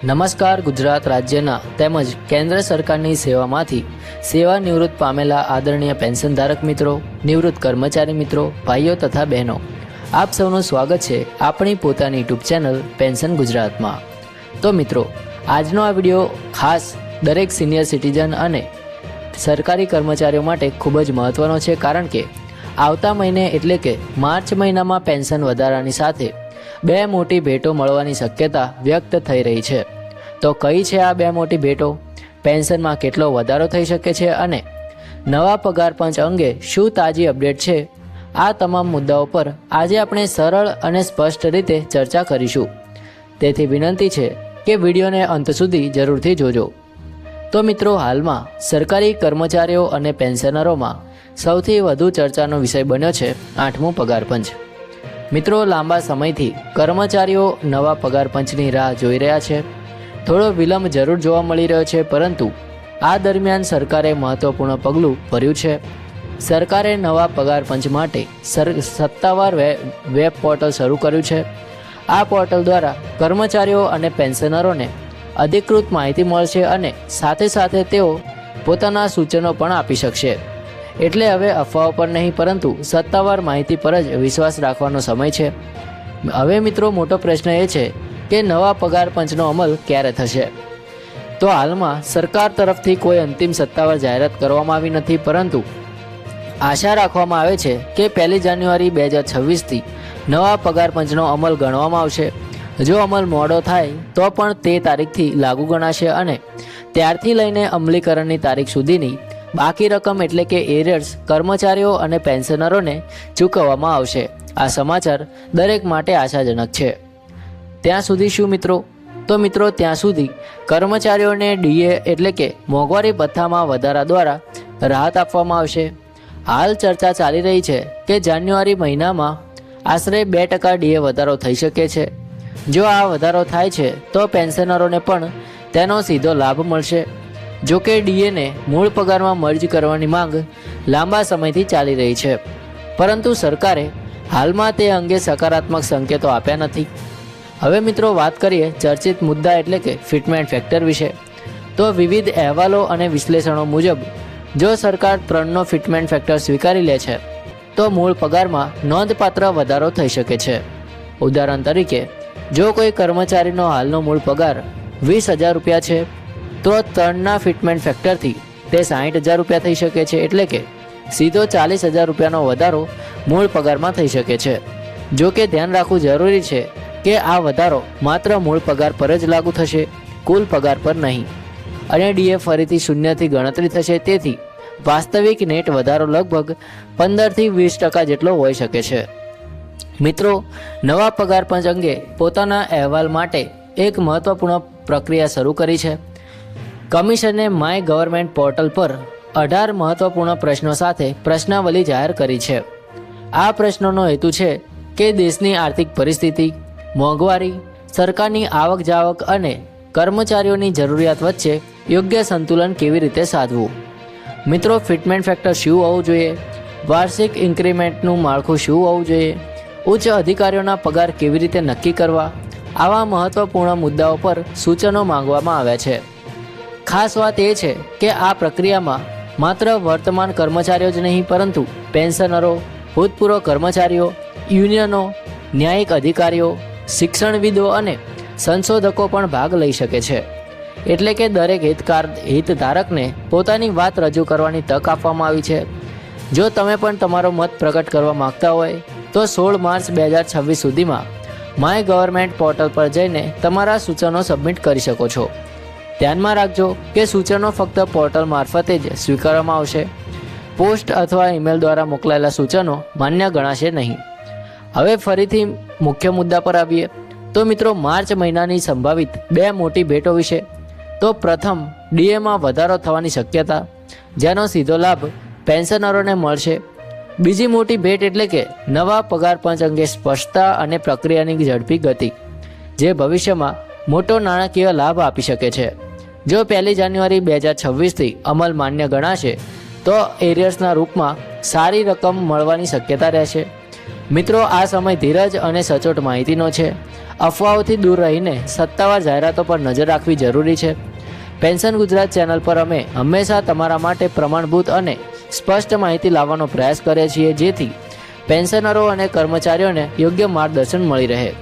નમસ્કાર. ગુજરાત રાજ્યના તેમજ કેન્દ્ર સરકારની સેવામાંથી સેવા નિવૃત્ત પામેલા આદરણીય પેન્શનધારક મિત્રો, નિવૃત્ત કર્મચારી મિત્રો, ભાઈઓ તથા બહેનો, આપ સૌનું સ્વાગત છે આપણી પોતાની યુટ્યુબ ચેનલ પેન્શન ગુજરાતમાં. તો મિત્રો, આજનો આ વિડીયો ખાસ દરેક સિનિયર સિટીઝન અને સરકારી કર્મચારીઓ માટે ખૂબ જ મહત્ત્વનો છે, કારણ કે આવતા મહિને એટલે કે માર્ચ મહિનામાં પેન્શન વધારાની સાથે બે મોટી ભેટો મળવાની શક્યતા વ્યક્ત થઈ રહી છે. તો કઈ છે આ બે મોટી ભેટો? પેન્શનમાં કેટલો વધારો થઈ શકે છે અને નવા પગાર પંચ અંગે શું તાજી અપડેટ છે? આ તમામ મુદ્દાઓ પર આજે આપણે સરળ અને સ્પષ્ટ રીતે ચર્ચા કરીશું. તેથી વિનંતી છે કે વિડીયોને અંત સુધી જરૂરથી જોજો. તો મિત્રો, હાલમાં સરકારી કર્મચારીઓ અને પેન્શનરોમાં સૌથી વધુ ચર્ચાનો વિષય બન્યો છે 8મું પગાર પંચ. મિત્રો, લાંબા સમયથી કર્મચારીઓ નવા પગાર પંચની રાહ જોઈ રહ્યા છે. થોડો વિલંબ જરૂર જોવા મળી રહ્યો છે, પરંતુ આ દરમિયાન સરકારે મહત્વપૂર્ણ પગલું ભર્યું છે. સરકારે નવા પગાર પંચ માટે સત્તાવાર વેબ પોર્ટલ શરૂ કર્યું છે. આ પોર્ટલ દ્વારા કર્મચારીઓ અને પેન્શનરોને અધિકૃત માહિતી મળશે અને સાથે સાથે તેઓ પોતાના સૂચનો પણ આપી શકશે. એટલે હવે અફવાઓ પર નહીં, પરંતુ સત્તાવાર માહિતી પર જ વિશ્વાસ રાખવાનો સમય છે. હવે મિત્રો, મોટો પ્રશ્ન એ છે કે નવા પગાર પંચનો અમલ ક્યારે થશે? તો હાલમાં સરકાર તરફથી કોઈ અંતિમ સત્તાવાર જાહેરાત કરવામાં આવી નથી, પરંતુ આશા રાખવામાં આવે છે કે 1 જાન્યુઆરી 2026થી નવા પગાર પંચનો અમલ ગણવામાં આવશે. જો અમલ મોડો થાય તો પણ તે તારીખથી લાગુ ગણાશે અને ત્યારથી લઈને અમલીકરણની તારીખ સુધીની બાકી રકમ એટલે કે એરિયર્સ કર્મચારીઓ અને પેન્શનરોને ચૂકવવામાં આવશે. આ સમાચાર દરેક માટે આશાજનક છે. ત્યાં સુધી શું મિત્રો? તો મિત્રો, ત્યાં સુધી કર્મચારીઓને ડીએ એટલે કે મોંઘવારી ભથ્થામાં વધારા દ્વારા રાહત આપવામાં આવશે. હાલ ચર્ચા ચાલી રહી છે કે જાન્યુઆરી મહિનામાં આશરે 2% ડીએ વધારો થઈ શકે છે. જો આ વધારો થાય છે તો પેન્શનરોને પણ તેનો સીધો લાભ મળશે. જો કે ડીએને મૂળ પગારમાં મર્જ કરવાની માંગ લાંબા સમયથી ચાલી રહી છે, પરંતુ સરકારે હાલમાં તે અંગે સકારાત્મક સંકેતો આપ્યા નથી. હવે મિત્રો, વાત કરીએ ચર્ચિત મુદ્દા એટલે કે ફિટમેન્ટ ફેક્ટર વિશે. તો વિવિધ અહેવાલો અને વિશ્લેષણો મુજબ જો સરકાર 3નો ફિટમેન્ટ ફેક્ટર સ્વીકારી લે છે તો મૂળ પગારમાં નોંધપાત્ર વધારો થઈ શકે છે. ઉદાહરણ તરીકે, જો કોઈ કર્મચારીનો હાલનો મૂળ પગાર 20,000 રૂપિયા છે તો 3ના ફિટમેન્ટ ફેક્ટરથી તે 60,000 રૂપિયા થઈ શકે છે. એટલે કે સીધો 40,000 રૂપિયાનો વધારો મૂળ પગારમાં થઈ શકે છે. જો કે ધ્યાન રાખવું જરૂરી છે કે આ વધારો માત્ર મૂળ પગાર પર જ લાગુ થશે, કુલ પગાર પર નહીં. અને ડીએ ફરીથી 0થી ગણતરી થશે. તેથી વાસ્તવિક નેટ વધારો લગભગ 15થી 20% જેટલો હોઈ શકે છે. મિત્રો, નવા પગાર પંચ અંગે પોતાના અહેવાલ માટે એક મહત્વપૂર્ણ પ્રક્રિયા શરૂ કરી છે. કમિશને માય ગવર્મેન્ટ પોર્ટલ પર 18 મહત્વપૂર્ણ પ્રશ્નો સાથે પ્રશ્નાવલી જાહેર કરી છે. આ પ્રશ્નોનો હેતુ છે કે દેશની આર્થિક પરિસ્થિતિ, મોંઘવારી, સરકારની આવક જાવક અને કર્મચારીઓની જરૂરિયાત વચ્ચે યોગ્ય સંતુલન કેવી રીતે સાધવું. મિત્રો, ફિટમેન્ટ ફેક્ટર શું હોવું જોઈએ? વાર્ષિક ઇન્ક્રીમેન્ટનું માળખું શું હોવું જોઈએ? ઉચ્ચ અધિકારીઓના પગાર કેવી રીતે નક્કી કરવા? આવા મહત્વપૂર્ણ મુદ્દાઓ પર સૂચનો માંગવામાં આવ્યા છે. ખાસ વાત એ છે કે આ પ્રક્રિયામાં માત્ર વર્તમાન કર્મચારીઓ જ નહીં, પરંતુ પેન્શનરો, ભૂતપૂર્વ કર્મચારીઓ, યુનિયનો, ન્યાયિક અધિકારીઓ, શિક્ષણવિદો અને સંશોધકો પણ ભાગ લઈ શકે છે. એટલે કે દરેક હિતધારકને પોતાની વાત રજૂ કરવાની તક આપવામાં આવી છે. જો તમે પણ તમારો મત પ્રગટ કરવા માંગતા હોય તો 16 માર્ચ 2026 સુધીમાં માય ગવર્મેન્ટ પોર્ટલ પર જઈને તમારા સૂચનો સબમિટ કરી શકો છો. ધ્યાનમાં રાખજો કે સૂચનો ફક્ત પોર્ટલ મારફતે જ સ્વીકારવામાં આવશે. પોસ્ટ અથવા ઈમેલ દ્વારા મોકલાયેલા સૂચનો માન્ય ગણાશે નહીં. હવે ફરીથી મુખ્ય મુદ્દા પર આવીએ. તો મિત્રો, માર્ચ મહિનાની સંભવિત બે મોટી ભેટો વિશે. તો પ્રથમ, ડીએમાં વધારો થવાની શક્યતા, જેનો સીધો લાભ પેન્શનરોને મળશે. બીજી મોટી ભેટ એટલે કે નવા પગાર પંચ અંગે સ્પષ્ટતા અને પ્રક્રિયાની ઝડપી ગતિ, જે ભવિષ્યમાં મોટો નાણાકીય લાભ આપી શકે છે. જો 1 જાન્યુઆરી 2026થી અમલ માન્ય ગણાશે તો એરિયર્સના રૂપમાં સારી રકમ મળવાની શક્યતા રહેશે. મિત્રો, આ સમય ધીરજ અને સચોટ માહિતીનો છે. અફવાઓથી દૂર રહીને સત્તાવાર જાહેરાતો પર નજર રાખવી જરૂરી છે. પેન્શન ગુજરાત ચેનલ પર અમે હંમેશા તમારા માટે પ્રમાણભૂત અને સ્પષ્ટ માહિતી લાવવાનો પ્રયાસ કરીએ છીએ, જેથી પેન્શનરો અને કર્મચારીઓને યોગ્ય માર્ગદર્શન મળી રહે.